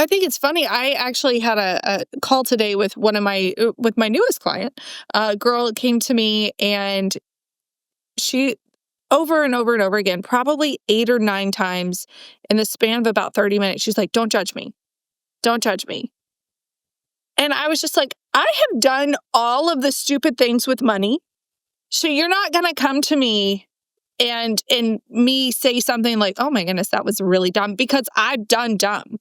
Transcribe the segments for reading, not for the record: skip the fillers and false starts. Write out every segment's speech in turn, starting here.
I think it's funny. I actually had a call today with with my newest client. A girl came to me and she over and over and over again, probably 8 or 9 times in the span of about 30 minutes, she's like, "Don't judge me. Don't judge me." And I was just like, I have done all of the stupid things with money. So you're not going to come to me and me say something like, "Oh my goodness, that was really dumb," because I've done dumb.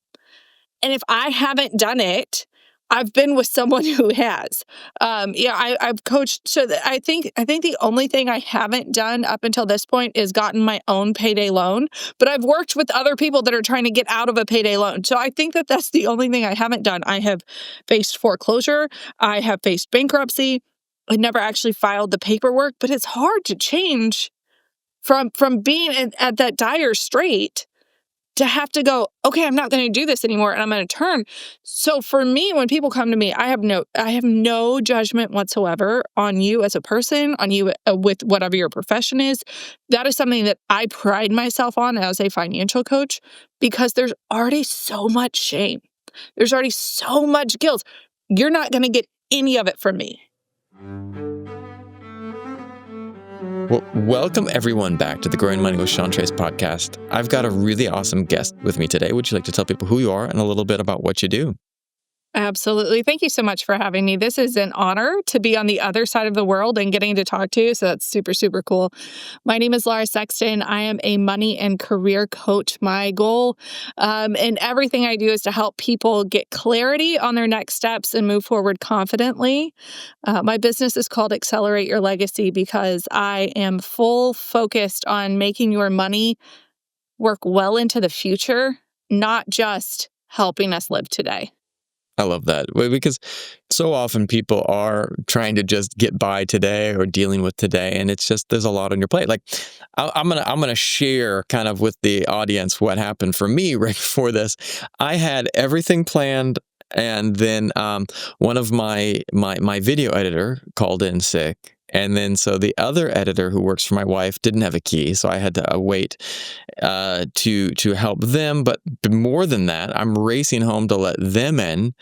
And if I haven't done it, I've been with someone who has. I've coached. So I think the only thing I haven't done up until this point is gotten my own payday loan. But I've worked with other people that are trying to get out of a payday loan. So I think that that's the only thing I haven't done. I have faced foreclosure. I have faced bankruptcy. I never actually filed the paperwork, but it's hard to change from being at that dire strait to have to go, okay, I'm not going to do this anymore and I'm going to turn. So for me, when people come to me, I have no judgment whatsoever on you as a person, on you with whatever your profession is. That is something that I pride myself on as a financial coach because there's already so much shame. There's already so much guilt. You're not going to get any of it from me. Well, welcome everyone back to the Growing Money with Sean Trace podcast. I've got a really awesome guest with me today. Would you like to tell people who you are and a little bit about what you do? Absolutely. Thank you so much for having me. This is an honor to be on the other side of the world and getting to talk to you. So that's super, super cool. My name is Laura Sexton. I am a money and career coach. My goal and everything I do is to help people get clarity on their next steps and move forward confidently. My business is called Accelerate Your Legacy because I am full focused on making your money work well into the future, not just helping us live today. I love that because so often people are trying to just get by today or dealing with today, and it's just there's a lot on your plate. Like I'm gonna share kind of with the audience what happened for me right before this. I had everything planned, and then one of my video editor called in sick. And then so the other editor who works for my wife didn't have a key, so I had to wait to help them. But more than that, I'm racing home to let them in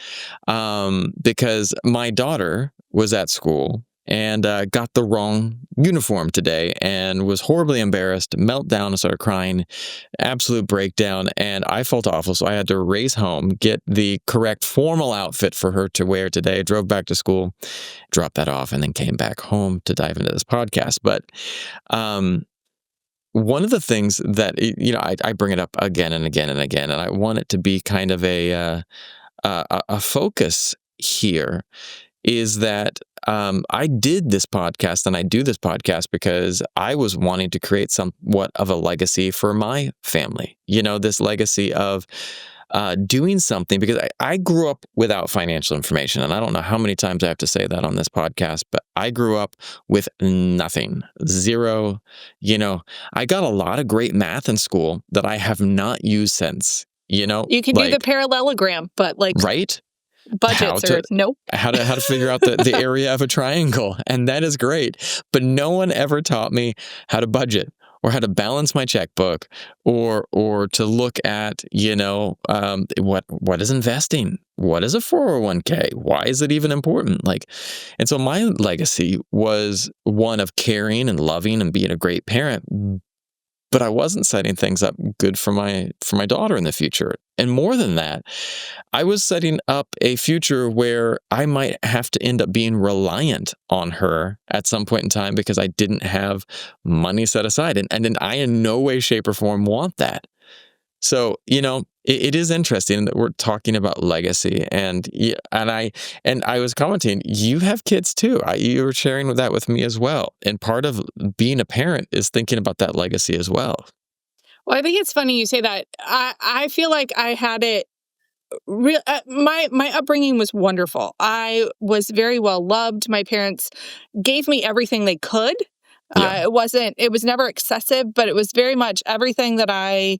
because my daughter was at school and got the wrong uniform today and was horribly embarrassed, meltdown and started crying, absolute breakdown. And I felt awful. So I had to race home, get the correct formal outfit for her to wear today, drove back to school, dropped that off, and then came back home to dive into this podcast. But one of the things that, I bring it up again and again and again, and I want it to be kind of a focus here is that I did this podcast and I do this podcast because I was wanting to create somewhat of a legacy for my family. This legacy of doing something because I grew up without financial information. And I don't know how many times I have to say that on this podcast, but I grew up with nothing, zero. I got a lot of great math in school that I have not used since. You can do the parallelogram, but right? Budgets nope. How to figure out the area of a triangle. And that is great. But no one ever taught me how to budget or how to balance my checkbook or to look at, what is investing? What is a 401k? Why is it even important? And so my legacy was one of caring and loving and being a great parent. But I wasn't setting things up good for my daughter in the future. And more than that, I was setting up a future where I might have to end up being reliant on her at some point in time because I didn't have money set aside. And I in no way, shape, or form want that. So, it is interesting that we're talking about legacy, and I was commenting, you have kids too. You were sharing that with me as well. And part of being a parent is thinking about that legacy as well. Well, I think it's funny you say that. I feel like I had it real. My upbringing was wonderful. I was very well loved. My parents gave me everything they could. Yeah. It was never excessive, but it was very much everything that I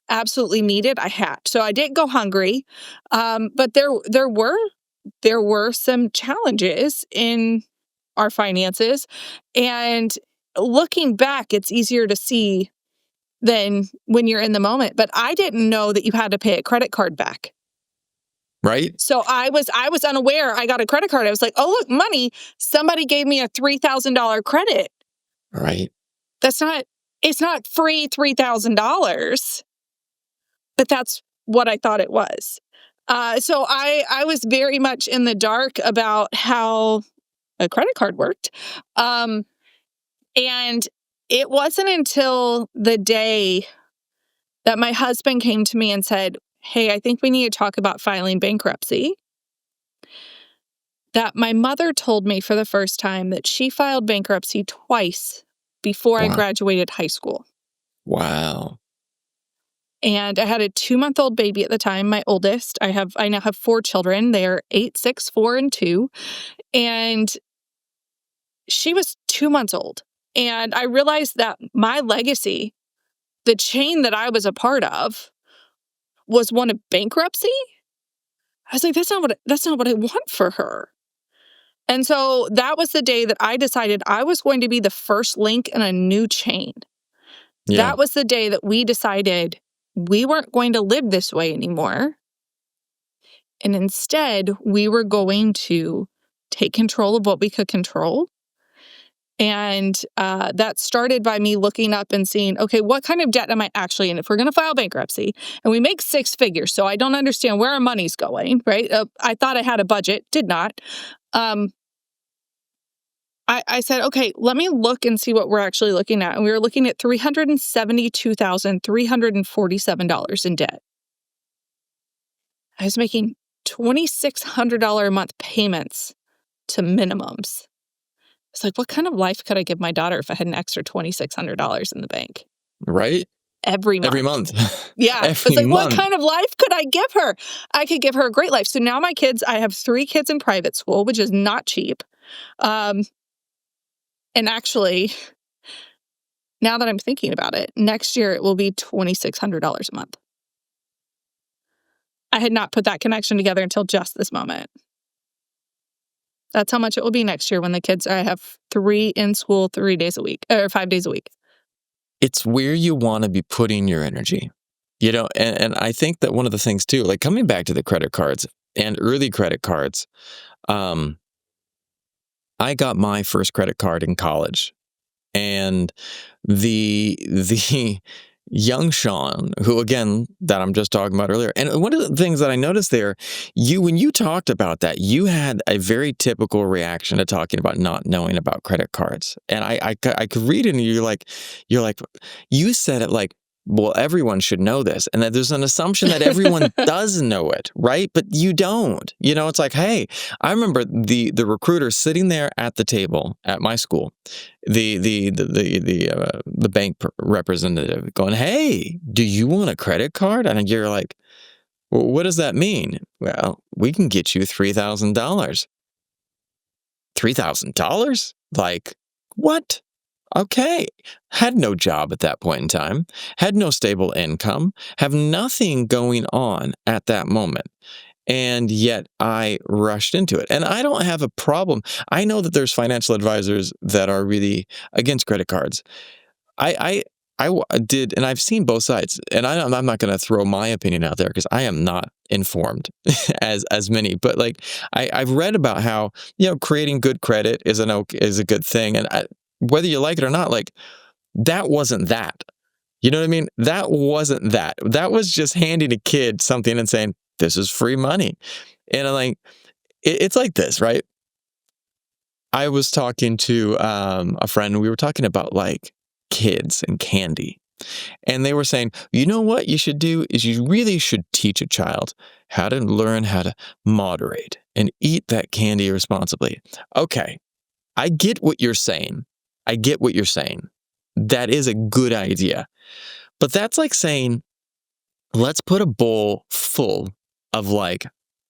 absolutely needed, I had. So I didn't go hungry. But there were some challenges in our finances. And looking back, it's easier to see than when you're in the moment. But I didn't know that you had to pay a credit card back. Right? So I was unaware. I got a credit card. I was like, oh, look, money. Somebody gave me a $3,000 credit. Right. It's not free $3,000, but that's what I thought it was. So I was very much in the dark about how a credit card worked. And it wasn't until the day that my husband came to me and said, hey, I think we need to talk about filing bankruptcy, that my mother told me for the first time that she filed bankruptcy twice before I Wow. graduated high school. Wow. And I had a 2-month-old baby at the time, my oldest. I now have 4 children. They're 8, 6, 4, and 2. And she was 2 months old. And I realized that my legacy, the chain that I was a part of, was one of bankruptcy. I was like, that's not what I want for her. And so that was the day that I decided I was going to be the first link in a new chain. Yeah. That was the day that we decided we weren't going to live this way anymore. And instead, we were going to take control of what we could control. And that started by me looking up and seeing, okay, what kind of debt am I actually in? If we're going to file bankruptcy and we make 6 figures, so I don't understand where our money's going, right? I thought I had a budget, did not. I said, okay, let me look and see what we're actually looking at. And we were looking at $372,347 in debt. I was making $2,600 a month payments to minimums. It's like, what kind of life could I give my daughter if I had an extra $2,600 in the bank? Right? Every month. Every month. Yeah. Every It's like, month. what kind of life could I give her? I could give her a great life. So now my kids, I have 3 kids in private school, which is not cheap. And actually, now that I'm thinking about it, next year it will be $2,600 a month. I had not put that connection together until just this moment. That's how much it will be next year when the kids, I have 3 in school 3 days a week, or 5 days a week. It's where you want to be putting your energy, and I think that one of the things too, like coming back to the credit cards and early credit cards, I got my first credit card in college, and the young Sean, who again, that I'm just talking about earlier. And one of the things that I noticed there, when you talked about that, you had a very typical reaction to talking about not knowing about credit cards. And I could read it and you're like, you said it like, well, everyone should know this. And that there's an assumption that everyone does know it, right? But you don't. It's like, hey, I remember the recruiter sitting there at the table at my school, the bank representative going, hey, do you want a credit card? And you're like, well, what does that mean? Well, we can get you $3,000. $3,000? Like, what? Okay. Had no job at that point in time, had no stable income, have nothing going on at that moment. And yet I rushed into it. And I don't have a problem. I know that there's financial advisors that are really against credit cards. I did, and I've seen both sides. And I'm not going to throw my opinion out there because I am not informed as many. But like I've read about how creating good credit is a good thing, and whether you like it or not, like that wasn't that. You know what I mean? That wasn't that. That was just handing a kid something and saying, this is free money. And I'm like, it's like this, right? I was talking to a friend, and we were talking about like kids and candy. And they were saying, you know what you should do is you really should teach a child how to learn how to moderate and eat that candy responsibly. Okay, I get what you're saying. That is a good idea. But that's like saying, let's put a bowl full of like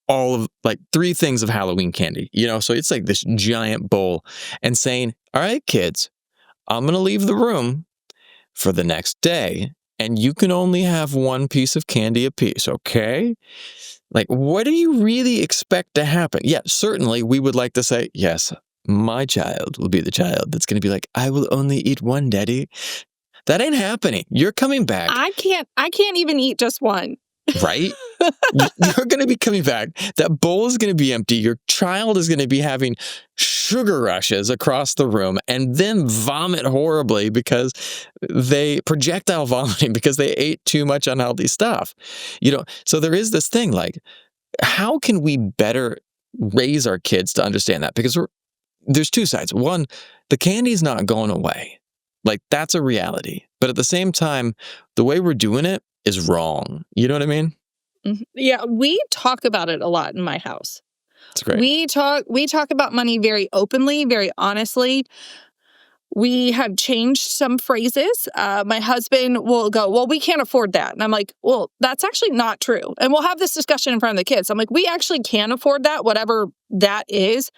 all of like 3 things of Halloween candy, so it's like this giant bowl, and saying, all right, kids, I'm going to leave the room for the next day, and you can only have 1 piece of candy apiece, okay? Like, what do you really expect to happen? Yeah, certainly we would like to say, yes, my child will be the child that's going to be like, I will only eat 1, Daddy. That ain't happening. You're coming back. I can't even eat just one. Right? You're going to be coming back. That bowl is going to be empty. Your child is going to be having sugar rushes across the room and then vomit horribly because they projectile vomiting because they ate too much unhealthy stuff. So there is this thing like, how can we better raise our kids to understand that? Because there's two sides. One, the candy's not going away. Like, that's a reality. But at the same time, the way we're doing it is wrong. You know what I mean? Mm-hmm. Yeah, we talk about it a lot in my house. That's great. We talk about money very openly, very honestly. We have changed some phrases. My husband will go, well, we can't afford that. And I'm like, well, that's actually not true. And we'll have this discussion in front of the kids. I'm like, we actually can afford that, whatever that is.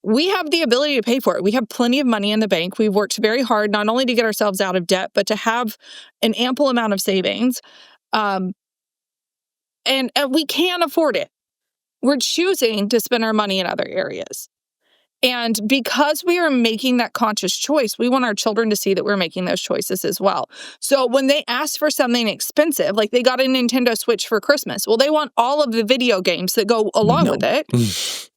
We have the ability to pay for it. We have plenty of money in the bank. We've worked very hard, not only to get ourselves out of debt, but to have an ample amount of savings. And we can afford it. We're choosing to spend our money in other areas. And because we are making that conscious choice, we want our children to see that we're making those choices as well. So when they ask for something expensive, like they got a Nintendo Switch for Christmas, well, they want all of the video games that go along with it.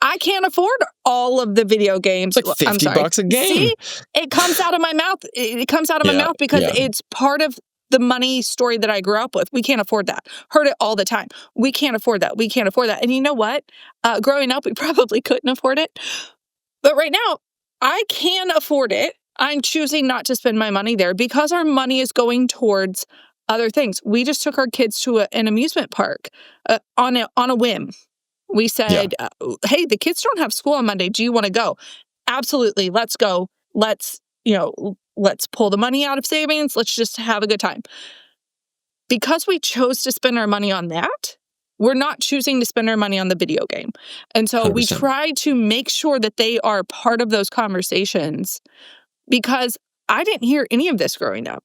I can't afford all of the video games. It's like $50 a game. See, it comes out of my mouth. It comes out of my mouth because it's part of the money story that I grew up with. We can't afford that. Heard it all the time. We can't afford that. We can't afford that. And you know what? Growing up, we probably couldn't afford it. But right now, I can afford it. I'm choosing not to spend my money there because our money is going towards other things. We just took our kids to an amusement park on a whim. We said, hey, the kids don't have school on Monday. Do you want to go? Absolutely. Let's go. Let's pull the money out of savings. Let's just have a good time. Because we chose to spend our money on that, we're not choosing to spend our money on the video game. And so 100%. We try to make sure that they are part of those conversations because I didn't hear any of this growing up.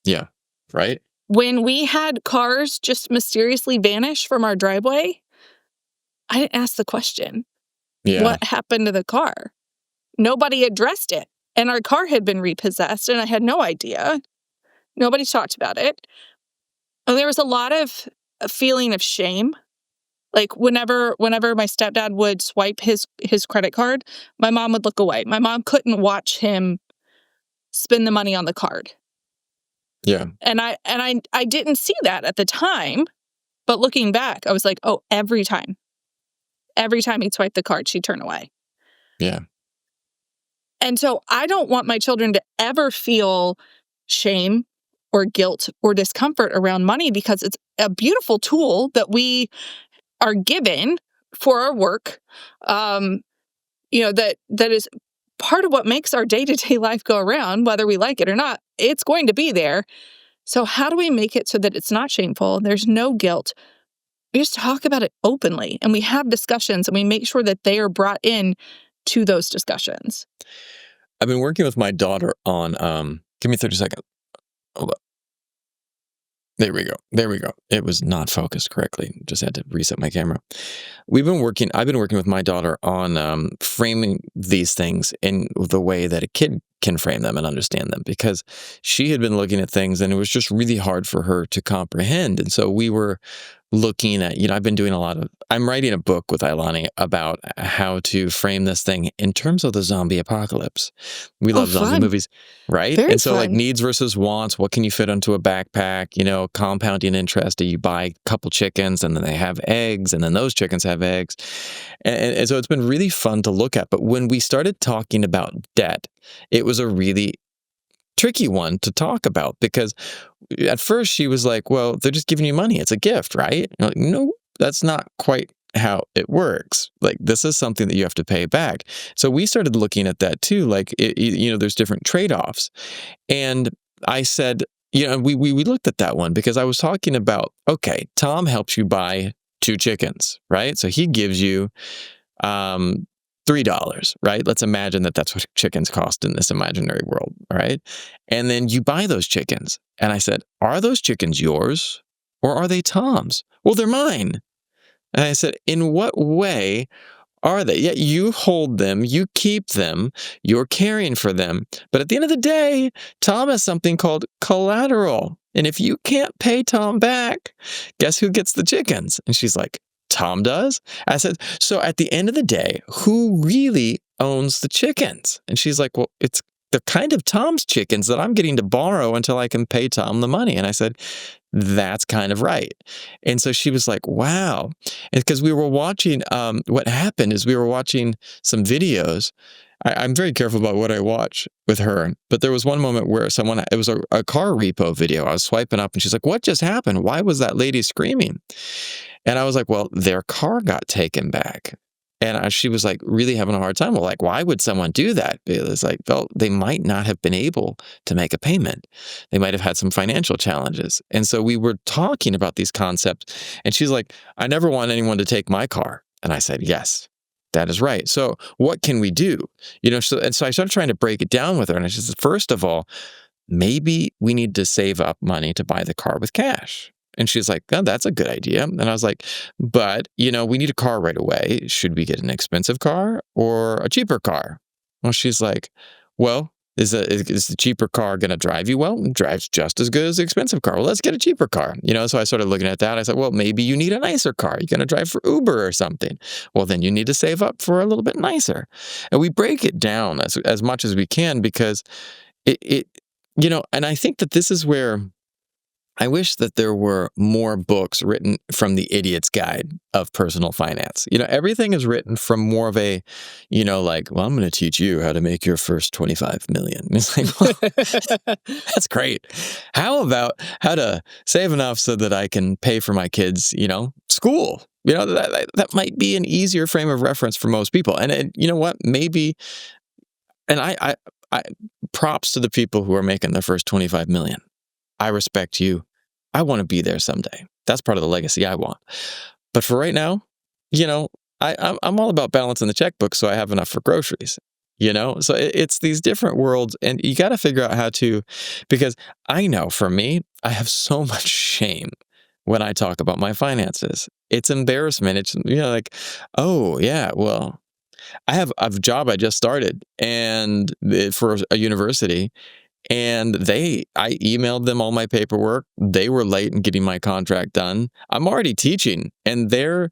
Yeah, right? When we had cars just mysteriously vanish from our driveway, I didn't ask the question, what happened to the car? Nobody addressed it. And our car had been repossessed, and I had no idea. Nobody talked about it. And there was a lot of a feeling of shame. Like whenever my stepdad would swipe his credit card, my mom would look away. My mom couldn't watch him spend the money on the card. Yeah. And I didn't see that at the time, but looking back, I was like, oh, every time he'd swipe the card, she'd turn away. Yeah. And so I don't want my children to ever feel shame or guilt or discomfort around money because it's a beautiful tool that we are given for our work. That is part of what makes our day-to-day life go around, whether we like it or not. It's going to be there. So how do we make it so that it's not shameful? There's no guilt. We just talk about it openly and we have discussions and we make sure that they are brought in to those discussions. I've been working with my daughter on, give me 30 seconds. Hold up. There we go. It was not focused correctly. Just had to reset my camera. I've been working with my daughter on framing these things in the way that a kid can frame them and understand them, because she had been looking at things and it was just really hard for her to comprehend. And so we were looking at, I'm writing a book with Ilani about how to frame this thing in terms of the zombie apocalypse. We love zombie movies, right? Very and so fun. like needs versus wants, what can you fit onto a backpack, compounding interest, you buy a couple chickens and then they have eggs and then those chickens have eggs. And so it's been really fun to look at. But when we started talking about debt, it was a really tricky one to talk about because at first she was like, well, they're just giving you money. It's a gift, right? And I'm like, no, that's not quite how it works. Like, this is something that you have to pay back. So we started looking at that too. Like, there's different trade-offs. And I said, we looked at that one because I was talking about, okay, Tom helps you buy 2 chickens, right? So he gives you $3, right? Let's imagine that that's what chickens cost in this imaginary world, all right? And then you buy those chickens. And I said, are those chickens yours or are they Tom's? Well, they're mine. And I said, in what way are they? Yeah, you hold them, you keep them, you're caring for them. But at the end of the day, Tom has something called collateral. And if you can't pay Tom back, guess who gets the chickens? And she's like, Tom does? I said, so at the end of the day, who really owns the chickens? And she's like, well, they're kind of Tom's chickens that I'm getting to borrow until I can pay Tom the money. And I said, that's kind of right. And so she was like, wow. And because we were watching, what happened is we were watching some videos. I'm very careful about what I watch with her. But there was one moment where it was a car repo video. I was swiping up and she's like, what just happened? Why was that lady screaming? And I was like, well, their car got taken back. And she was like really having a hard time. Well, like, why would someone do that? It's like, well, they might not have been able to make a payment. They might have had some financial challenges. And so we were talking about these concepts. And she's like, I never want anyone to take my car. And I said, yes, that is right. So what can we do? So I started trying to break it down with her. And she said, first of all, maybe we need to save up money to buy the car with cash. And she's like, oh, that's a good idea. And I was like, but, we need a car right away. Should we get an expensive car or a cheaper car? Well, she's like, well, is the cheaper car going to drive you well? It drives just as good as the expensive car. Well, let's get a cheaper car. So I started looking at that. I said, well, maybe you need a nicer car. You're going to drive for Uber or something. Well, then you need to save up for a little bit nicer. And we break it down as much as we can because and I think that this is where I wish that there were more books written from the idiot's guide of personal finance. Everything is written from more of a, like, well, I'm going to teach you how to make your first 25 million. It's like, well, that's great. How about how to save enough so that I can pay for my kids, school? That might be an easier frame of reference for most people. And you know what? Maybe, and I props to the people who are making their first 25 million. I respect you. I want to be there someday. That's part of the legacy I want. But for right now, I'm all about balancing the checkbook so I have enough for groceries. So it's these different worlds, and you got to figure out how to, because I know for me, I have so much shame when I talk about my finances. It's embarrassment. It's like, oh yeah, well, I have a job I just started and for a university. And I emailed them all my paperwork. They were late in getting my contract done. I'm already teaching and they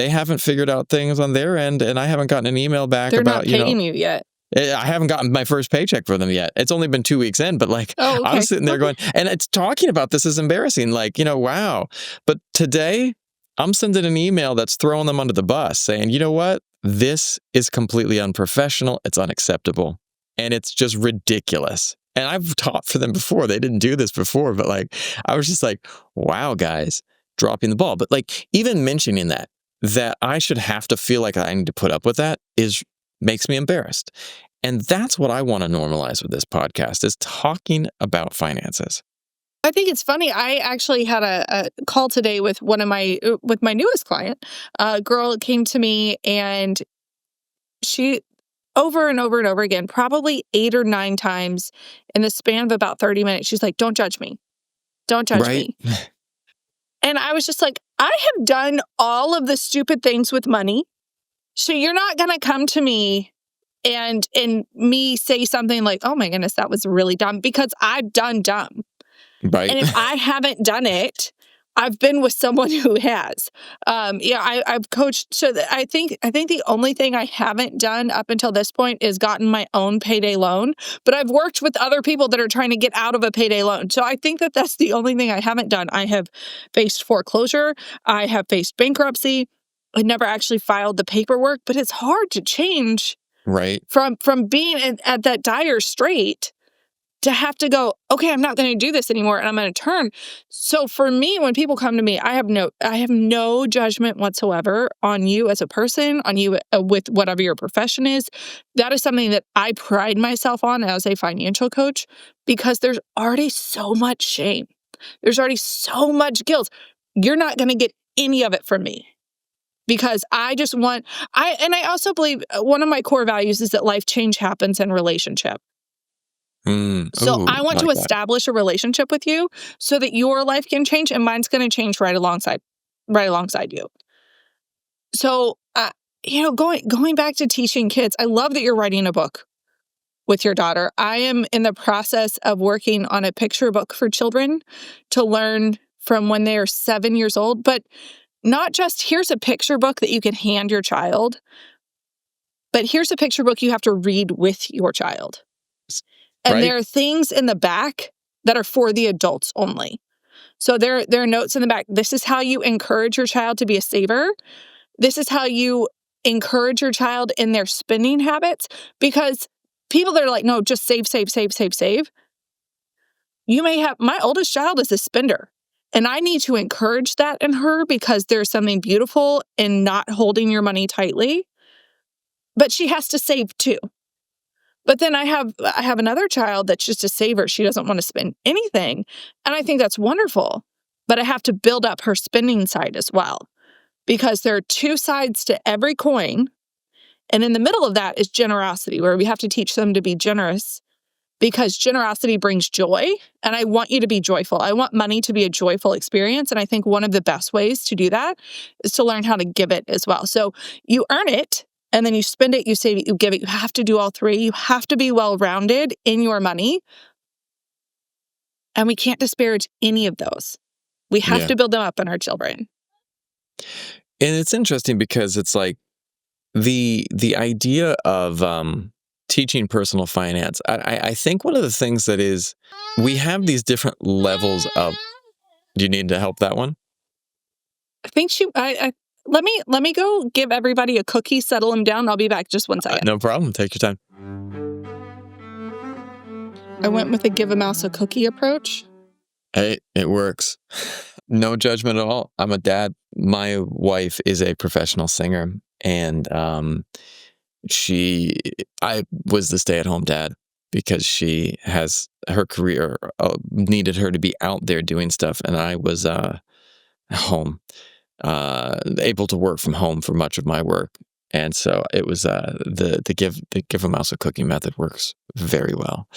haven't figured out things on their end. And I haven't gotten an email back They're about, not paying you yet. I haven't gotten my first paycheck for them yet. It's only been 2 weeks in, but like, Oh, okay. I was sitting there going, and it's talking about this is embarrassing. Like, wow. But today I'm sending an email that's throwing them under the bus saying, you know what? This is completely unprofessional. It's unacceptable. And it's just ridiculous. And I've taught for them before. They didn't do this before, but like, I was just like, wow, guys, dropping the ball. But like, even mentioning that I should have to feel like I need to put up with that makes me embarrassed. And that's what I want to normalize with this podcast is talking about finances. I think it's funny. I actually had a call today with with my newest client. A girl came to me and she, over and over and over again, probably 8 or 9 times in the span of about 30 minutes, she's like, don't judge me. Don't judge me. And I was just like, I have done all of the stupid things with money. So you're not going to come to me and me say something like, oh my goodness, that was really dumb, because I've done dumb. Right. And if I haven't done it, I've been with someone who has. I've coached. So I think the only thing I haven't done up until this point is gotten my own payday loan. But I've worked with other people that are trying to get out of a payday loan. So I think that that's the only thing I haven't done. I have faced foreclosure. I have faced bankruptcy. I never actually filed the paperwork, but it's hard to change. Right. From being at that dire strait to have to go, okay, I'm not going to do this anymore, and I'm going to turn. So for me, when people come to me, I have no judgment whatsoever on you as a person, on you with whatever your profession is. That is something that I pride myself on as a financial coach, because there's already so much shame. There's already so much guilt. You're not going to get any of it from me. Because I also believe one of my core values is that life change happens in relationship. So I want to establish a relationship with you so that your life can change and mine's going to change right alongside you. So going back to teaching kids, I love that you're writing a book with your daughter. I am in the process of working on a picture book for children to learn from when they are 7 years old, but not just here's a picture book that you can hand your child, but here's a picture book you have to read with your child. And Right? there are things in the back that are for the adults only. So there are notes in the back. This is how you encourage your child to be a saver. This is how you encourage your child in their spending habits, because people that are like, no, just save, save, save, save, save. You may have, my oldest child is a spender, and I need to encourage that in her because there's something beautiful in not holding your money tightly, but she has to save too. But then I have another child that's just a saver. She doesn't want to spend anything. And I think that's wonderful. But I have to build up her spending side as well, because there are two sides to every coin. And in the middle of that is generosity, where we have to teach them to be generous, because generosity brings joy. And I want you to be joyful. I want money to be a joyful experience. And I think one of the best ways to do that is to learn how to give it as well. So you earn it, and then you spend it, you save it, you give it. You have to do all three. You have to be well-rounded in your money. And we can't disparage any of those. We have Yeah. to build them up in our children. And it's interesting because it's like the idea of teaching personal finance. I think one of the things that is, we have these different levels of. Do you need to help that one? I think let me go give everybody a cookie, settle them down. I'll be back just 1 second. No problem. Take your time. I went with the give a mouse a cookie approach. Hey, it works. No judgment at all. I'm a dad. My wife is a professional singer, and I was the stay-at-home dad because she has her career needed her to be out there doing stuff, and I was home, able to work from home for much of my work. And so it was the give a mouse a cookie method works very well.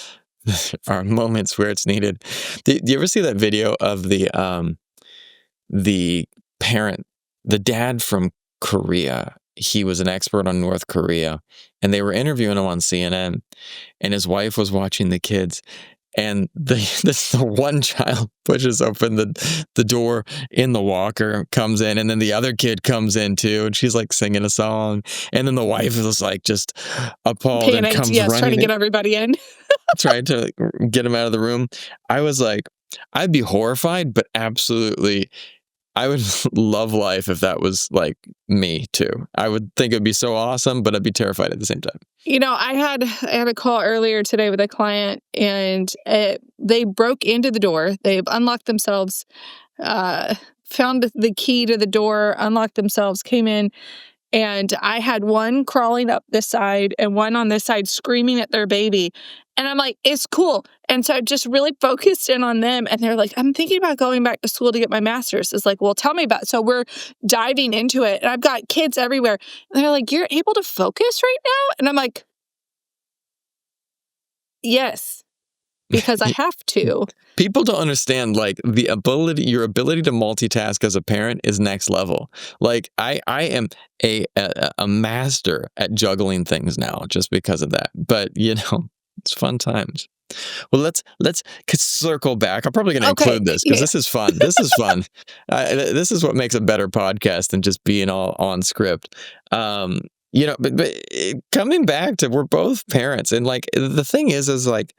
There are moments where it's needed. Do you ever see that video of the parent, the dad from Korea? He was an expert on North Korea, and they were interviewing him on CNN, and his wife was watching the kids. And the one child pushes open the door in the walker, comes in, and then the other kid comes in too, and she's like singing a song, and then the wife is like just appalled and comes yes, running trying to get everybody in. trying to get him out of the room. I was like, I'd be horrified, but absolutely, I would love life if that was like me too. I would think it'd be so awesome, but I'd be terrified at the same time. I had a call earlier today with a client, and they broke into the door. They've unlocked themselves, found the key to the door, unlocked themselves, came in, and I had one crawling up this side and one on this side screaming at their baby. And I'm like, it's cool. And so I just really focused in on them. And they're like, I'm thinking about going back to school to get my master's. It's like, well, tell me about it. So we're diving into it. And I've got kids everywhere. And they're like, you're able to focus right now? And I'm like, yes, because I have to. People don't understand, like, your ability to multitask as a parent is next level. Like, I am a master at juggling things now just because of that. But, it's fun times. Well, let's circle back. I'm probably going to include this because this is fun. This is fun. This is what makes a better podcast than just being all on script. But coming back to, we're both parents, and like the thing is like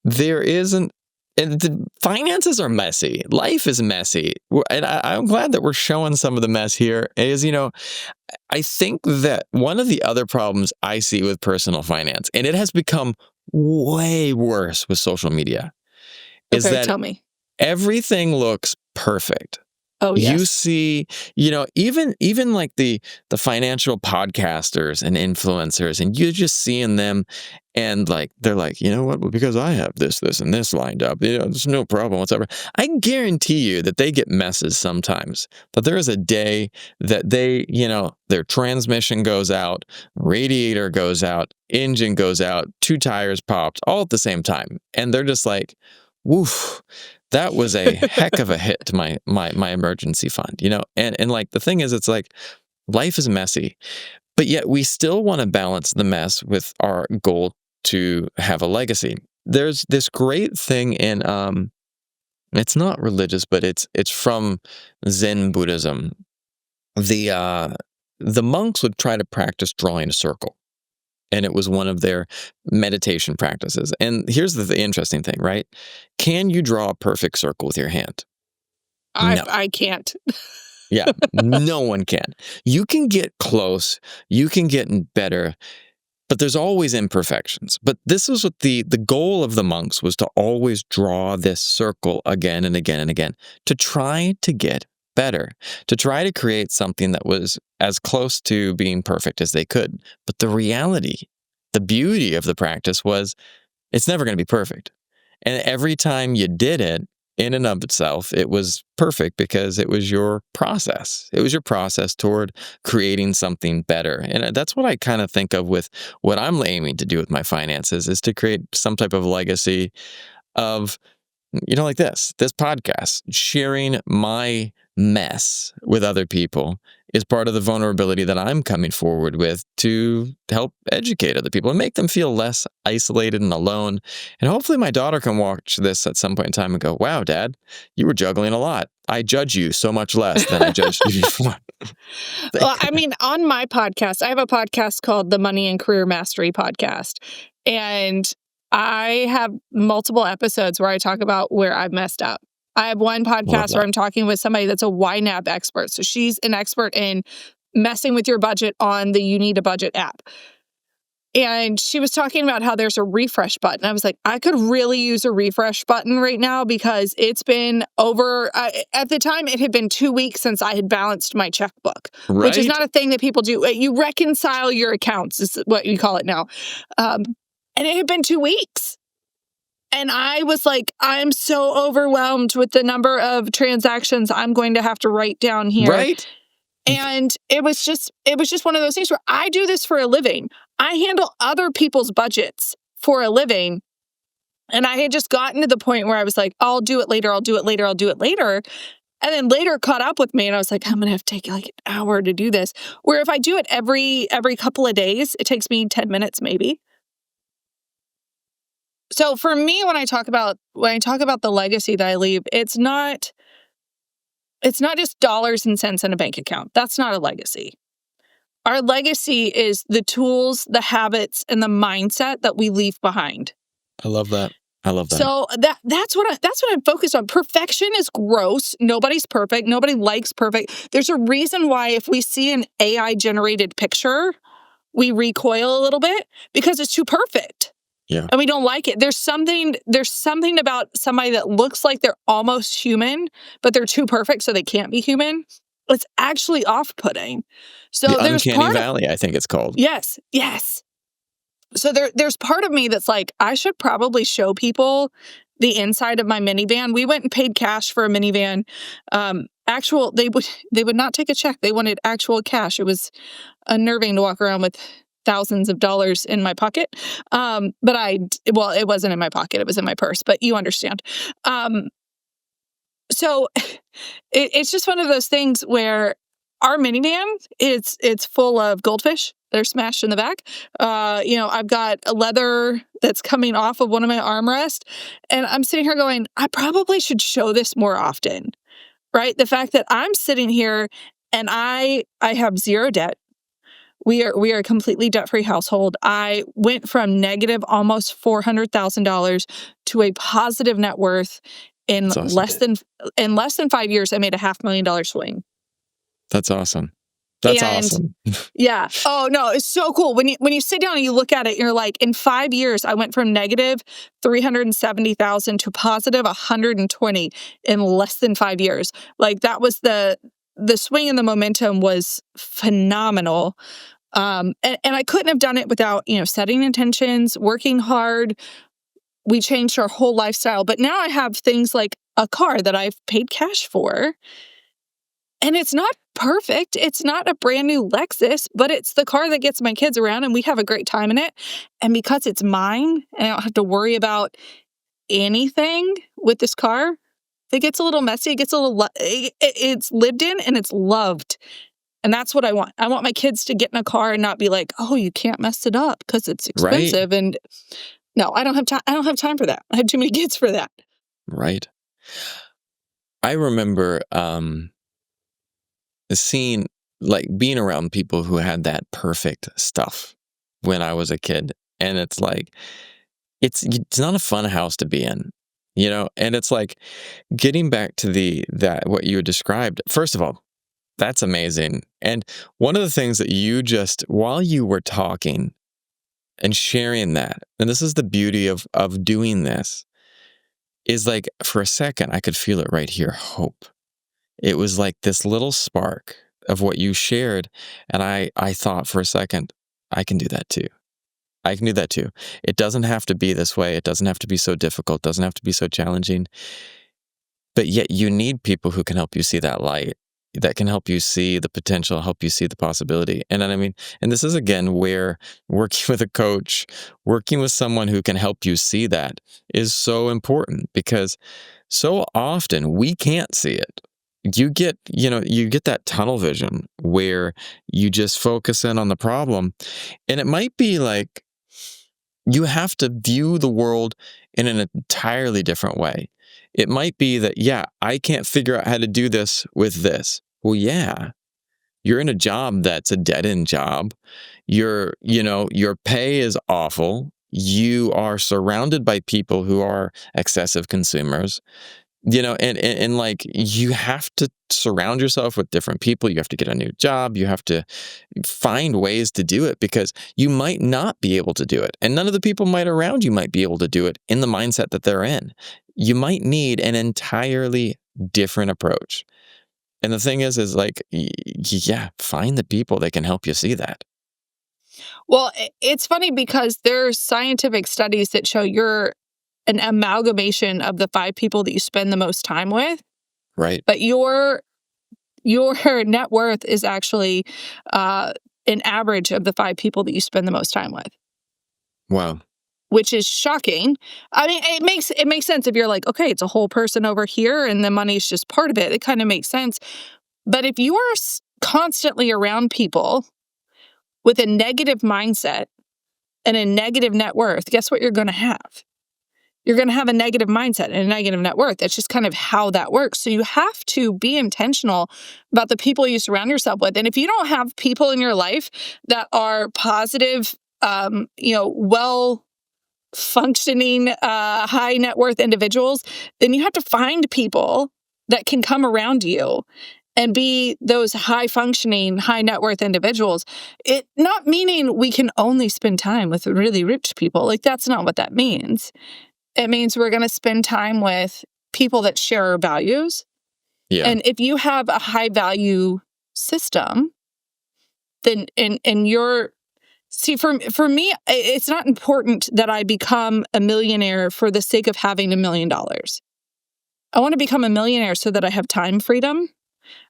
there isn't. And the finances are messy. Life is messy. And I'm glad that we're showing some of the mess here. Is, I think that one of the other problems I see with personal finance, and it has become way worse with social media, is that tell me. Everything looks perfect. Oh, yes. You see, even like the financial podcasters and influencers, and you're just seeing them, and like they're like, you know what? Well, because I have this, and this lined up, there's no problem whatsoever. I guarantee you that they get messes sometimes. But there is a day that they, their transmission goes out, radiator goes out, engine goes out, 2 tires popped, all at the same time, and they're just like, woof. That was a heck of a hit to my emergency fund, and like the thing is, it's like Life is messy, but yet we still want to balance the mess with our goal to have a legacy. There's this great thing in it's not religious, but it's from Zen Buddhism. The monks would try to practice drawing a circle, and it was one of their meditation practices. And here's the interesting thing, right? Can you draw a perfect circle with your hand? No. I can't. Yeah, no one can. You can get close, you can get better, but there's always imperfections. But this was what the goal of the monks was, to always draw this circle again and again and again, to try to get better, to try to create something that was as close to being perfect as they could. But the reality, the beauty of the practice was, it's never going to be perfect. And every time you did it, in and of itself, it was perfect because it was your process. It was your process toward creating something better. And that's what I kind of think of with what I'm aiming to do with my finances, is to create some type of legacy of, like this podcast, sharing my mess with other people is part of the vulnerability that I'm coming forward with to help educate other people and make them feel less isolated and alone. And hopefully my daughter can watch this at some point in time and go, wow, Dad, you were juggling a lot. I judge you so much less than I judged you before. Well, I mean, on my podcast, I have a podcast called the Money and Career Mastery Podcast. And I have multiple episodes where I talk about where I've messed up. I have one podcast where I'm talking with somebody that's a YNAB expert. So she's an expert in messing with your budget on the You Need a Budget app. And she was talking about how there's a refresh button. I was like, I could really use a refresh button right now, because it's been over, at the time, it had been 2 weeks since I had balanced my checkbook, which is not a thing that people do. You reconcile your accounts is what you call it now. And it had been 2 weeks. And I was like, I'm so overwhelmed with the number of transactions I'm going to have to write down here. Right. And it was just one of those things where I do this for a living. I handle other people's budgets for a living. And I had just gotten to the point where I was like, I'll do it later. I'll do it later. I'll do it later. And then later caught up with me, and I was like, I'm going to have to take like an hour to do this. Where if I do it every couple of days, it takes me 10 minutes maybe. So for me, when I talk about the legacy that I leave, it's not just dollars and cents in a bank account. That's not a legacy. Our legacy is the tools, the habits, and the mindset that we leave behind. I love that. So that's what I'm focused on. Perfection is gross. Nobody's perfect. Nobody likes perfect. There's a reason why if we see an AI generated picture, we recoil a little bit, because it's too perfect. Yeah. And we don't like it. There's something about somebody that looks like they're almost human, but they're too perfect, so they can't be human. It's actually off-putting. So the there's uncanny valley, I think it's called. Yes. So there's part of me that's like, I should probably show people the inside of my minivan. We went and paid cash for a minivan. They would not take a check. They wanted actual cash. It was unnerving to walk around with thousands of dollars in my pocket. But it wasn't in my pocket. It was in my purse, but you understand. So it's just one of those things where our minivan, it's full of goldfish. They're smashed in the back. I've got a leather that's coming off of one of my armrests, and I'm sitting here going, I probably should show this more often, right? The fact that I'm sitting here and I have zero debt. We are a completely debt-free household. I went from negative almost $400,000 to a positive net worth in less than 5 years. I made a $500,000 swing. That's awesome. That's awesome. Yeah. Oh no, it's so cool. When you sit down and you look at it, you're like, in 5 years, I went from negative 370,000 to positive 120 in less than 5 years. Like, that was the swing and the momentum was phenomenal. And I couldn't have done it without, setting intentions, working hard. We changed our whole lifestyle. But now I have things like a car that I've paid cash for. And it's not perfect. It's not a brand new Lexus, but it's the car that gets my kids around, and we have a great time in it. And because it's mine and I don't have to worry about anything with this car, if it gets a little messy, it's lived in and it's loved. And that's what I want. I want my kids to get in a car and not be like, oh, you can't mess it up because it's Right. expensive. And no, I don't have time. I don't have time for that. I have too many kids for that. Right. I remember seeing, like, being around people who had that perfect stuff when I was a kid. And it's like, it's not a fun house to be in, and it's like getting back to that what you described. First of all, that's amazing. And one of the things that you just, while you were talking and sharing that, and this is the beauty of doing this, is like for a second, I could feel it right here, hope. It was like this little spark of what you shared. And I thought for a second, I can do that too. I can do that too. It doesn't have to be this way. It doesn't have to be so difficult. It doesn't have to be so challenging. But yet you need people who can help you see that light, that can help you see the potential, help you see the possibility. And I mean, and this is again where working with a coach, working with someone who can help you see that is so important, because so often we can't see it. You get that tunnel vision where you just focus in on the problem. And it might be like you have to view the world in an entirely different way. It might be that, yeah, I can't figure out how to do this with this. Well, yeah, you're in a job that's a dead-end job. Your pay is awful. You are surrounded by people who are excessive consumers. And like, you have to surround yourself with different people. You have to get a new job. You have to find ways to do it, because you might not be able to do it. And none of the people around you might be able to do it in the mindset that they're in. You might need an entirely different approach. And the thing is like, yeah, find the people that can help you see that. Well, it's funny because there's scientific studies that show you're an amalgamation of the 5 people that you spend the most time with, Right. but your net worth is actually an average of the 5 people that you spend the most time with. Wow. Which is shocking. I mean, it makes sense if you're like, okay, it's a whole person over here and the money's just part of it. It kind of makes sense. But if you are constantly around people with a negative mindset and a negative net worth, guess what you're going to have? You're going to have a negative mindset and a negative net worth. That's just kind of how that works. So you have to be intentional about the people you surround yourself with. And if you don't have people in your life that are positive, well functioning, high net worth individuals, then you have to find people that can come around you and be those high functioning, high net worth individuals. It not meaning we can only spend time with really rich people. Like, that's not what that means. It means we're going to spend time with people that share our values. Yeah. And if you have a high value system, then and you're see, for me, it's not important that I become a millionaire for the sake of having $1 million. I want to become a millionaire so that I have time freedom.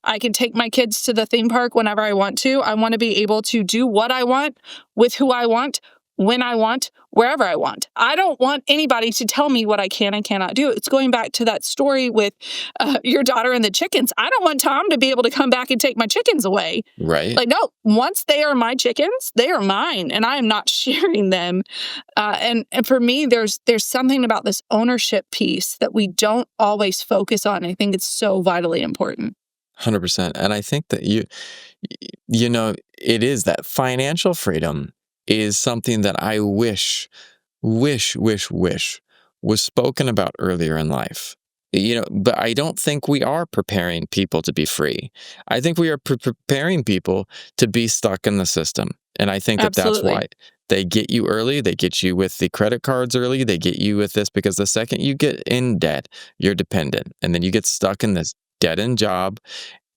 I can take my kids to the theme park whenever I want to. I want to be able to do what I want with who I want, when I want, wherever I want. I don't want anybody to tell me what I can and cannot do. It's going back to that story with your daughter and the chickens. I don't want Tom to be able to come back and take my chickens away. Right. Like, no, once they are my chickens, they are mine, and I am not sharing them. And for me, there's something about this ownership piece that we don't always focus on. I think it's so vitally important. 100%. And I think that it is that financial freedom is something that I wish was spoken about earlier in life. But I don't think we are preparing people to be free. I think we are preparing people to be stuck in the system. And I think that's Absolutely. why they get you early. They get you with the credit cards early. They get you with this, because the second you get in debt, you're dependent. And then you get stuck in this dead-end job.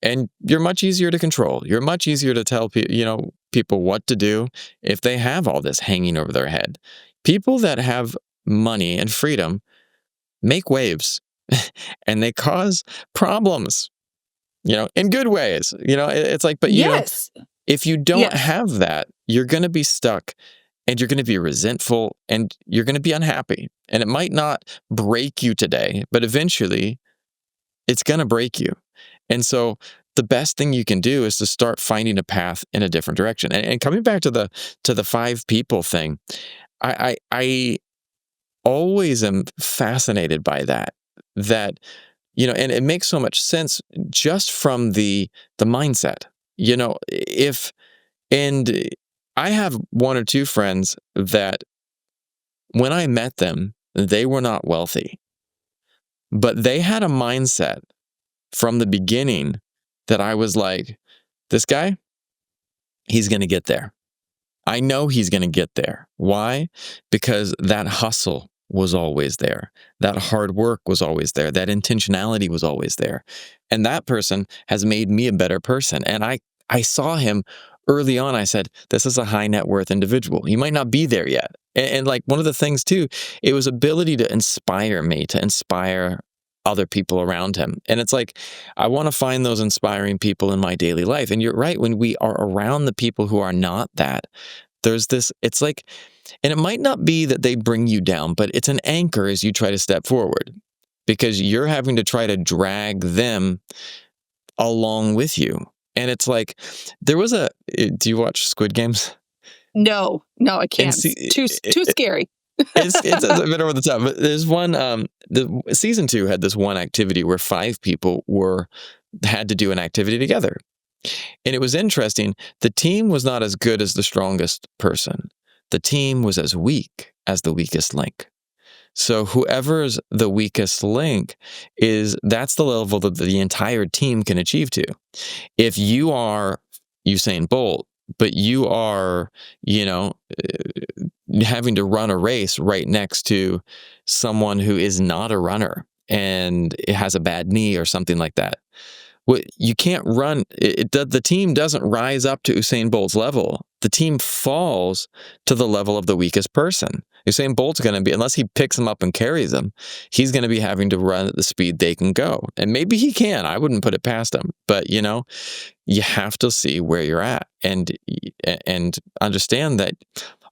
And you're much easier to control. You're much easier to tell people what to do if they have all this hanging over their head. People that have money and freedom make waves and they cause problems, in good ways. It's like, but Yes. if you don't Yes. have that, you're going to be stuck and you're going to be resentful and you're going to be unhappy. And it might not break you today, but eventually it's going to break you. And so the best thing you can do is to start finding a path in a different direction. And coming back to the 5 people thing, I always am fascinated by that. And it makes so much sense just from the mindset. And I have 1 or 2 friends that when I met them, they were not wealthy, but they had a mindset from the beginning that I was like, this guy, he's going to get there. I know he's going to get there. Why? Because that hustle was always there. That hard work was always there. That intentionality was always there. And that person has made me a better person. And I saw him early on. I said, this is a high net worth individual. He might not be there yet. And like one of the things too, it was ability to inspire me, to inspire other people around him. And it's like, I want to find those inspiring people in my daily life. And you're right, when we are around the people who are not that, there's this, it's like, and it might not be that they bring you down, but it's an anchor as you try to step forward, because you're having to try to drag them along with you. And it's like, do you watch Squid Games? No, I can't. Too scary. It's a bit over the top. But there's one, the season 2 had this one activity where 5 people had to do an activity together. And it was interesting. The team was not as good as the strongest person. The team was as weak as the weakest link. So whoever's the weakest link that's the level that the entire team can achieve to. If you are Usain Bolt, but you are, having to run a race right next to someone who is not a runner and it has a bad knee or something like that, you can't run. The team doesn't rise up to Usain Bolt's level. The team falls to the level of the weakest person. Usain Bolt's going to be, unless he picks them up and carries them, he's going to be having to run at the speed they can go. And maybe he can. I wouldn't put it past him. But, you have to see where you're at and understand that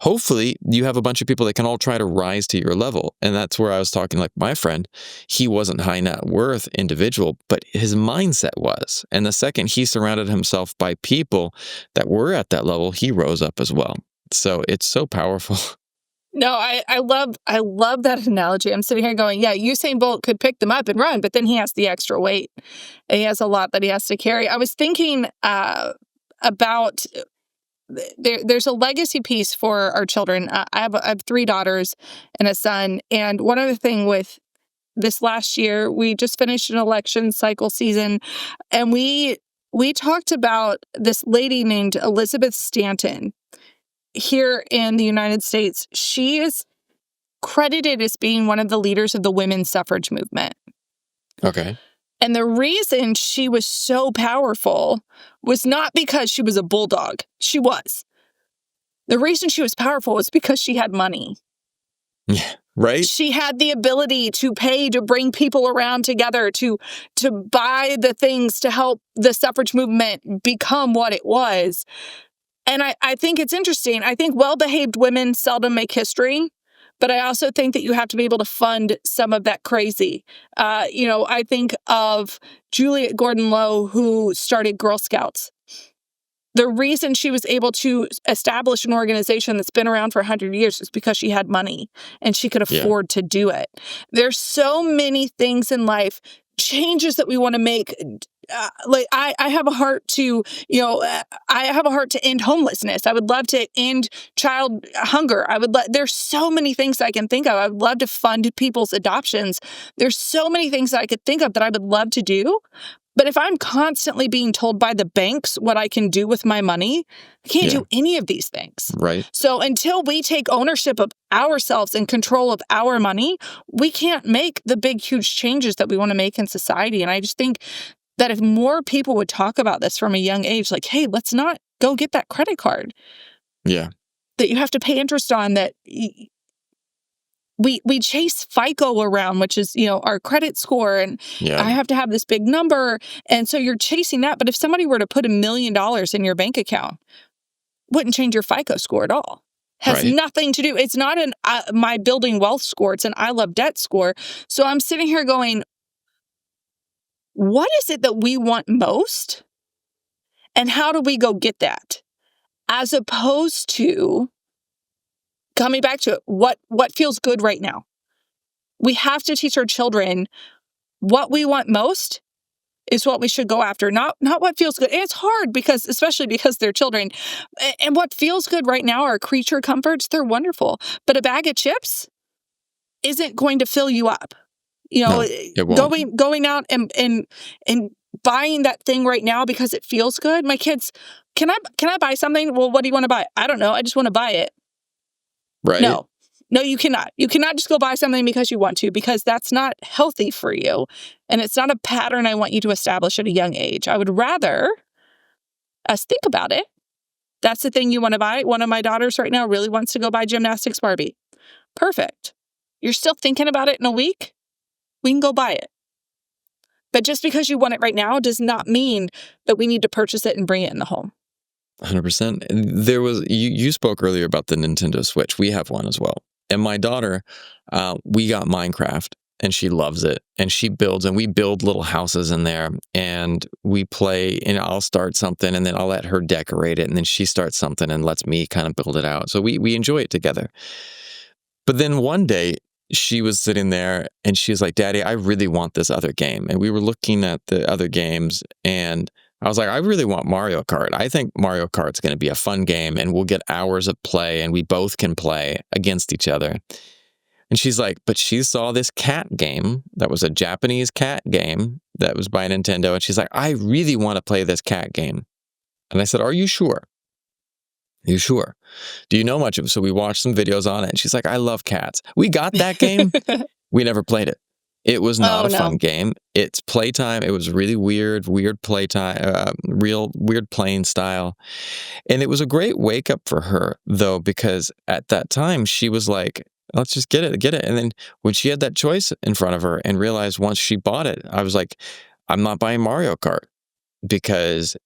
hopefully you have a bunch of people that can all try to rise to your level. And that's where I was talking, like my friend, he wasn't high net worth individual, but his mindset was. And the second he surrounded himself by people that were at that level, he rose up as well. So it's so powerful. No, I love that analogy. I'm sitting here going, yeah, Usain Bolt could pick them up and run, but then he has the extra weight. And he has a lot that he has to carry. I was thinking about there's a legacy piece for our children. I have 3 daughters and a son. And one other thing with this last year, we just finished an election cycle season, and we talked about this lady named Elizabeth Stanton here in the United States. She is credited as being one of the leaders of the women's suffrage movement. Okay. And the reason she was so powerful was not because she was a bulldog. She was. The reason she was powerful was because she had money. Yeah, right? She had the ability to pay to bring people around together, to buy the things to help the suffrage movement become what it was. And I think it's interesting. I think well-behaved women seldom make history, but I also think that you have to be able to fund some of that crazy. I think of Juliet Gordon-Low, who started Girl Scouts. The reason she was able to establish an organization that's been around for 100 years is because she had money and she could afford to do it. There's so many things in life, changes that we want to make. I have a heart to, I have a heart to end homelessness. I would love to end child hunger. There's so many things I can think of. I would love to fund people's adoptions. There's so many things that I could think of that I would love to do. But if I'm constantly being told by the banks what I can do with my money, I can't do any of these things. Right. So until we take ownership of ourselves and control of our money, we can't make the big, huge changes that we want to make in society. And I just think that if more people would talk about this from a young age, like, hey, let's not go get that credit card. Yeah. That you have to pay interest on, that we chase FICO around, which is, our credit score, and I have to have this big number. And so you're chasing that. But if somebody were to put $1 million in your bank account, wouldn't change your FICO score at all. Has nothing to do. It's not an my building wealth score. It's an I love debt score. So I'm sitting here going, what is it that we want most? And how do we go get that? As opposed to coming back to it, what feels good right now? We have to teach our children what we want most is what we should go after, not what feels good. And it's hard especially because they're children. And what feels good right now are creature comforts. They're wonderful. But a bag of chips isn't going to fill you up. No, it won't. Going out and buying that thing right now because it feels good. My kids, can I buy something? Well, what do you want to buy? I don't know. I just want to buy it. Right. No, you cannot. You cannot just go buy something because you want to, because that's not healthy for you. And it's not a pattern I want you to establish at a young age. I would rather us think about it. That's the thing you want to buy. One of my daughters right now really wants to go buy gymnastics Barbie. Perfect. You're still thinking about it in a week? We can go buy it. But just because you want it right now does not mean that we need to purchase it and bring it in the home. 100%. There was you spoke earlier about the Nintendo Switch. We have one as well. And my daughter, we got Minecraft, and she loves it. And she builds, and we build little houses in there, and we play, and I'll start something, and then I'll let her decorate it, and then she starts something and lets me kind of build it out. So we enjoy it together. But then one day, she was sitting there, and she was like, Daddy, I really want this other game. And we were looking at the other games, and I was like, I really want Mario Kart. I think Mario Kart's going to be a fun game, and we'll get hours of play, and we both can play against each other. And she's like, but she saw this cat game that was a Japanese cat game that was by Nintendo, and she's like, I really want to play this cat game. And I said, are you sure? Are you sure? Do you know much of it? So we watched some videos on it, and she's like, I love cats. We got that game. We never played it. It was not a fun game. It's playtime. It was really weird playtime, real weird playing style. And it was a great wake up for her, though, because at that time she was like, let's just get it. And then when she had that choice in front of her and realized once she bought it, I was like, I'm not buying Mario Kart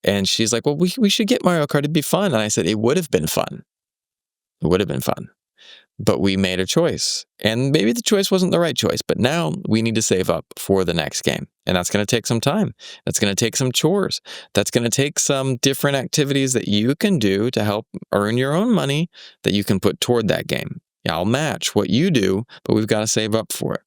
and she's like, well, we should get Mario Kart. It'd be fun. And I said, it would have been fun. It would have been fun. But we made a choice, and maybe the choice wasn't the right choice, but now we need to save up for the next game. And that's going to take some time. That's going to take some chores. That's going to take some different activities that you can do to help earn your own money that you can put toward that game. Yeah, I'll match what you do, but we've got to save up for it.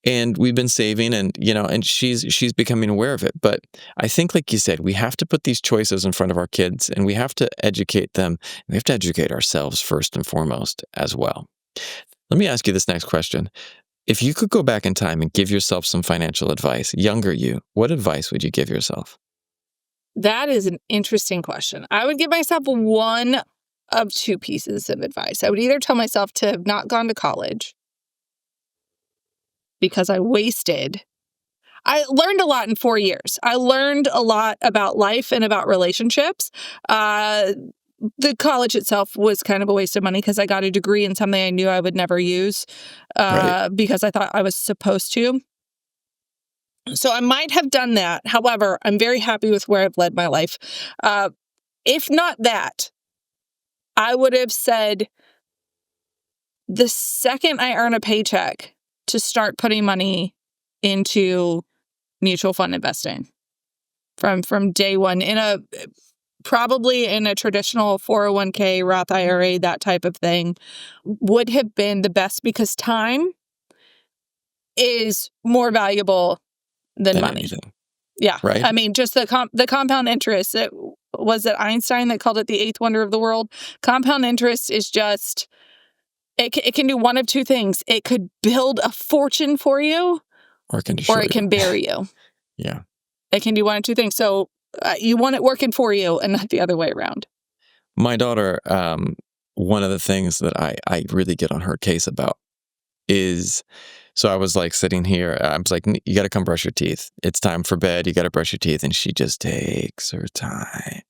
And we've been saving, and she's becoming aware of it. But I think, like you said, we have to put these choices in front of our kids, and we have to educate them. We have to educate ourselves first and foremost as well. Let me ask you this next question. If you could go back in time and give yourself some financial advice, younger you, what advice would you give yourself? That is an interesting question. I would give myself one of two pieces of advice. I would either tell myself to have not gone to college because I learned a lot in 4 years. I learned a lot about life and about relationships. The college itself was kind of a waste of money because I got a degree in something I knew I would never use because I thought I was supposed to. So I might have done that. However, I'm very happy with where I've led my life. If not that, I would have said the second I earn a paycheck to start putting money into mutual fund investing from day one probably in a traditional 401k, Roth IRA, that type of thing would have been the best because time is more valuable than money. Anything. Yeah. Right. I mean, just the compound interest. Was it Einstein that called it the eighth wonder of the world? Compound interest is just, it can do one of two things. It could build a fortune for you, or it can bury you. Yeah. It can do one of two things. So you want it working for you and not the other way around. My daughter, one of the things that I really get on her case about is, so I was like sitting here, I was like, you got to come brush your teeth. It's time for bed. You got to brush your teeth. And she just takes her time.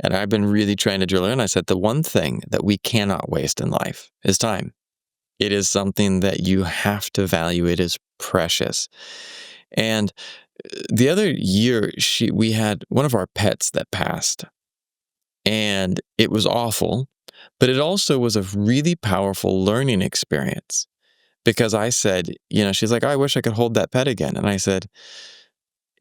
And I've been really trying to drill her in. I said, the one thing that we cannot waste in life is time. It is something that you have to value. It is precious. And the other year, we had one of our pets that passed. And it was awful, but it also was a really powerful learning experience. Because I said, she's like, I wish I could hold that pet again. And I said,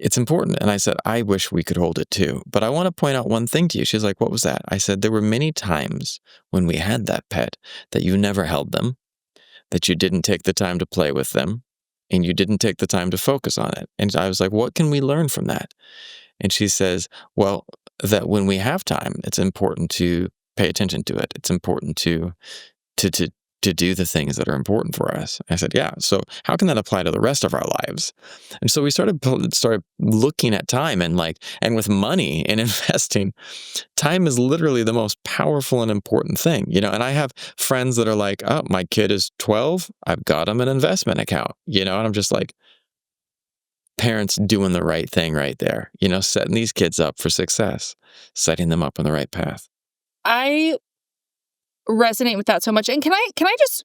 it's important. And I said, I wish we could hold it too. But I want to point out one thing to you. She's like, what was that? I said, there were many times when we had that pet that you never held them, that you didn't take the time to play with them, and you didn't take the time to focus on it. And I was like, what can we learn from that? And she says, well, that when we have time, it's important to pay attention to it. It's important to do the things that are important for us. I said, yeah. So how can that apply to the rest of our lives? And so we started looking at time and with money and investing. Time is literally the most powerful and important thing, and I have friends that are like, oh, my kid is 12. I've got him an investment account, and I'm just like, parents doing the right thing right there, setting these kids up for success, setting them up on the right path. I resonate with that so much. And can I just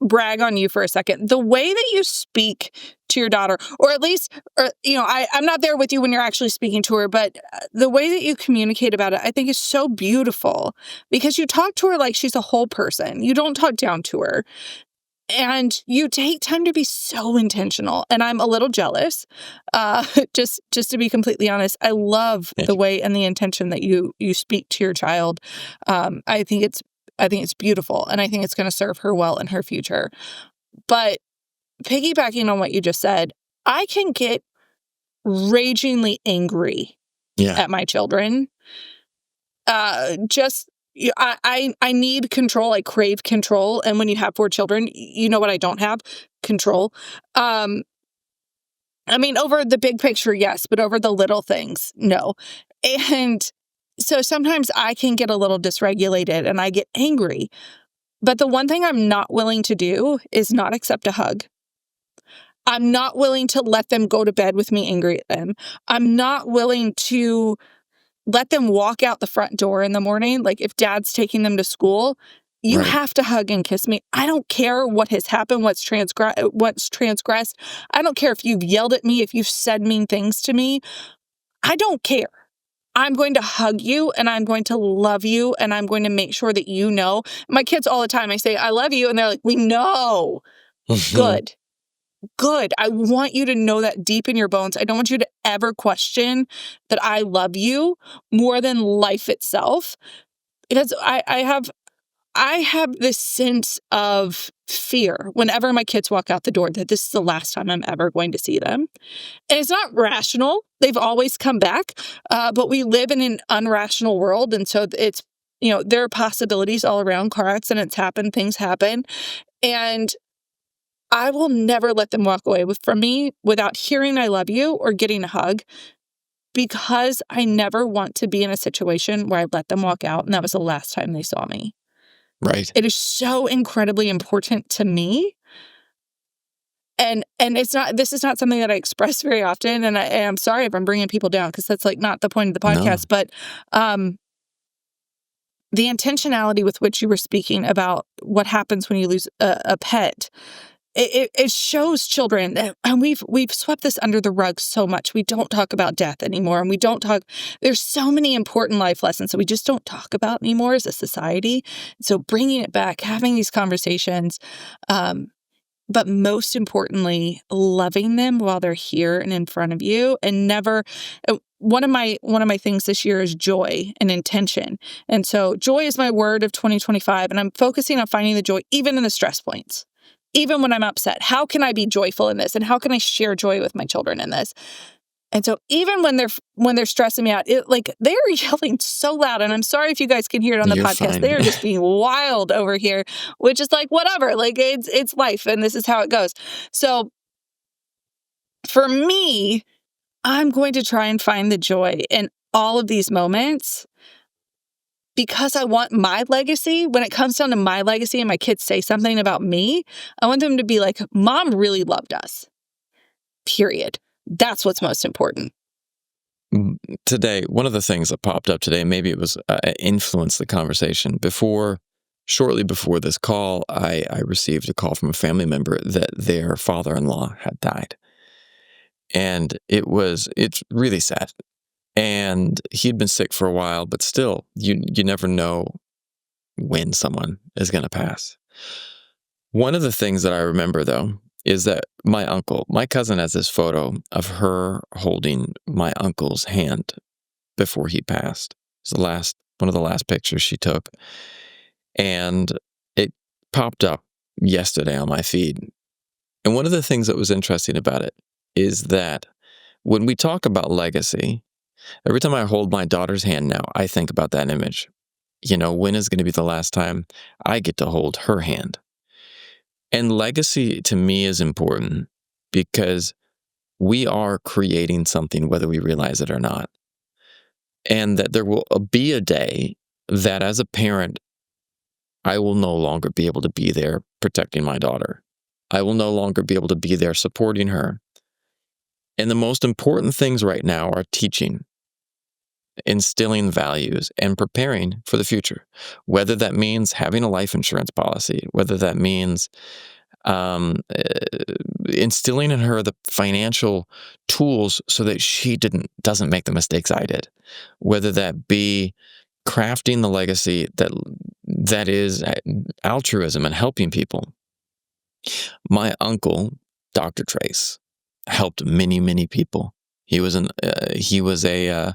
brag on you for a second? The way that you speak to your daughter, or at least, I'm not there with you when you're actually speaking to her, but the way that you communicate about it, I think is so beautiful, because you talk to her like she's a whole person. You don't talk down to her. And you take time to be so intentional. And I'm a little jealous. Just to be completely honest, I love the way and the intention that you speak to your child. I think it's beautiful, and I think it's going to serve her well in her future. But piggybacking on what you just said, I can get ragingly angry at my children. I need control. I crave control. And when you have 4 children, you know what I don't have? Control. Over the big picture, yes, but over the little things, no. And so sometimes I can get a little dysregulated and I get angry. But the one thing I'm not willing to do is not accept a hug. I'm not willing to let them go to bed with me angry at them. I'm not willing to let them walk out the front door in the morning. Like, if dad's taking them to school, you have to hug and kiss me. I don't care what has happened, what's transgressed. I don't care if you've yelled at me, if you've said mean things to me. I don't care. I'm going to hug you, and I'm going to love you, and I'm going to make sure that you know. My kids all the time, I say, I love you, and they're like, we know. Good. Good. I want you to know that deep in your bones. I don't want you to ever question that I love you more than life itself. Because I have this sense of fear whenever my kids walk out the door that this is the last time I'm ever going to see them. And it's not rational. They've always come back. But we live in an unrational world. And so it's, there are possibilities all around. Car accidents happen, things happen. And I will never let them walk away from me without hearing I love you or getting a hug, because I never want to be in a situation where I let them walk out and that was the last time they saw me. Right. It is so incredibly important to me. And this is not something that I express very often. And I'm sorry if I'm bringing people down, because that's not the point of the podcast. No. But the intentionality with which you were speaking about what happens when you lose a pet, it shows children that, and we've swept this under the rug so much. We don't talk about death anymore, and there's so many important life lessons that we just don't talk about anymore as a society. So bringing it back, having these conversations, but most importantly, loving them while they're here and in front of you, and never. One of my things this year is joy and intention. And so joy is my word of 2025, and I'm focusing on finding the joy even in the stress points. Even when I'm upset, how can I be joyful in this? And how can I share joy with my children in this? And so even when they're stressing me out, they're yelling so loud. And I'm sorry if you guys can hear it on the podcast. Fine. They are just being wild over here, which is whatever. It's life, and this is how it goes. So for me, I'm going to try and find the joy in all of these moments, because I want my legacy, when it comes down to my legacy and my kids say something about me, I want them to be like, Mom really loved us. Period. That's what's most important. Today, one of the things that popped up today, maybe it was influenced the conversation. Shortly before this call, I received a call from a family member that their father-in-law had died. And it's really sad. And he'd been sick for a while, but still, you never know when someone is going to pass. One of the things that I remember, though, is that my cousin has this photo of her holding my uncle's hand before he passed. It's one of the last pictures she took. And it popped up yesterday on my feed. And one of the things that was interesting about it is that when we talk about legacy, every time I hold my daughter's hand now, I think about that image. When is going to be the last time I get to hold her hand? And legacy to me is important because we are creating something whether we realize it or not. And that there will be a day that as a parent, I will no longer be able to be there protecting my daughter. I will no longer be able to be there supporting her. And the most important things right now are teaching, instilling values, and preparing for the future. Whether that means having a life insurance policy, whether that means instilling in her the financial tools so that she doesn't make the mistakes I did, whether that be crafting the legacy that is altruism and helping people. My uncle, Dr. Trace, helped many, many people. He was a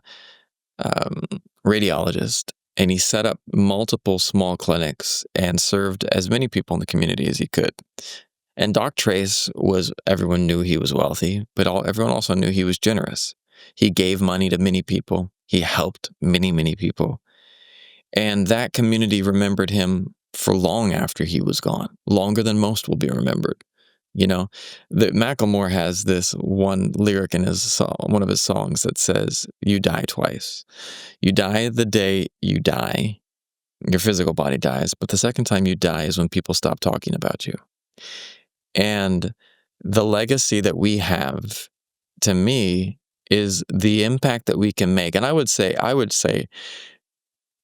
radiologist, and he set up multiple small clinics and served as many people in the community as he could. And Doc Trace everyone knew he was wealthy, but everyone also knew he was generous. He gave money to many people. He helped many, many people. And that community remembered him for long after he was gone, longer than most will be remembered. That Macklemore has this one lyric in one of his songs that says, "You die twice. You die the day you die. Your physical body dies, but the second time you die is when people stop talking about you." And the legacy that we have, to me, is the impact that we can make. And I would say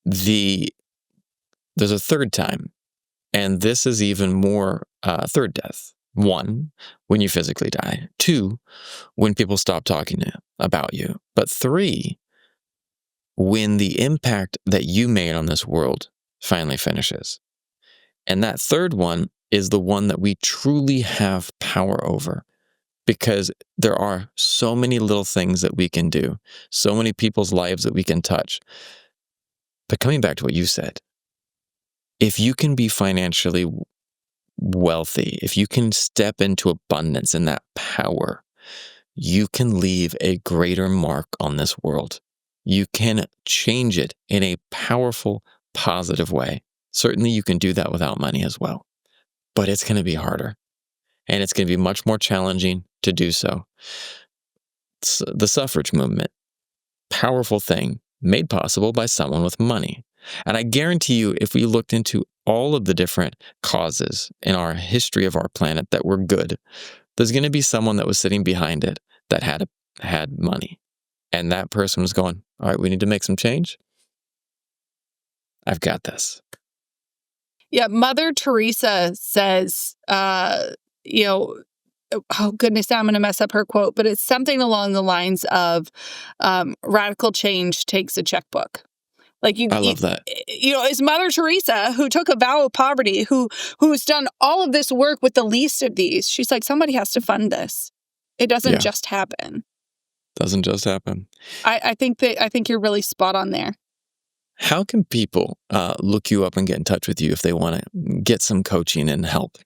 there's a third time, and this is even more third death. 1, when you physically die. 2, when people stop talking about you. But 3, when the impact that you made on this world finally finishes. And that third one is the one that we truly have power over, because there are so many little things that we can do, so many people's lives that we can touch. But coming back to what you said, if you can be financially wealthy, if you can step into abundance and that power, you can leave a greater mark on this world. You can change it in a powerful, positive way. Certainly you can do that without money as well, but it's going to be harder, and it's going to be much more challenging to do so. The suffrage movement, powerful thing made possible by someone with money. And I guarantee you, if we looked into all of the different causes in our history of our planet that were good, there's going to be someone that was sitting behind it that had money. And that person was going, all right, we need to make some change. I've got this. Yeah, Mother Teresa says, oh goodness, I'm going to mess up her quote, but it's something along the lines of radical change takes a checkbook. I love that. It's Mother Teresa who took a vow of poverty, who's done all of this work with the least of these. She's like, somebody has to fund this. It doesn't just happen. Doesn't just happen. I think you're really spot on there. How can people look you up and get in touch with you if they want to get some coaching and help?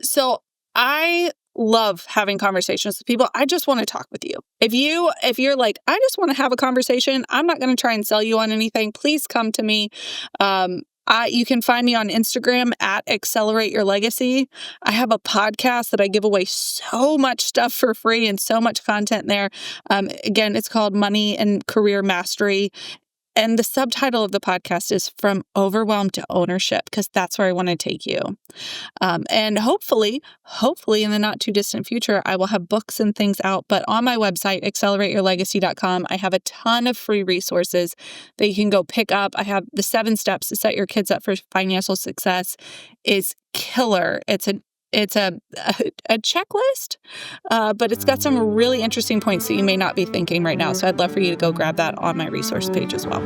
So I love having conversations with people. I just want to talk with you. If you're like, I just want to have a conversation, I'm not going to try and sell you on anything. Please come to me. You can find me on Instagram at Accelerate Your Legacy. I have a podcast that I give away so much stuff for free and so much content there. Again, it's called Money and Career Mastery. And the subtitle of the podcast is From Overwhelmed to Ownership, because that's where I want to take you. And hopefully in the not too distant future, I will have books and things out. But on my website, accelerateyourlegacy.com, I have a ton of free resources that you can go pick up. I have the 7 steps to set your kids up for financial success. Is killer. It's a checklist, but it's got some really interesting points that you may not be thinking right now. So I'd love for you to go grab that on my resource page as well.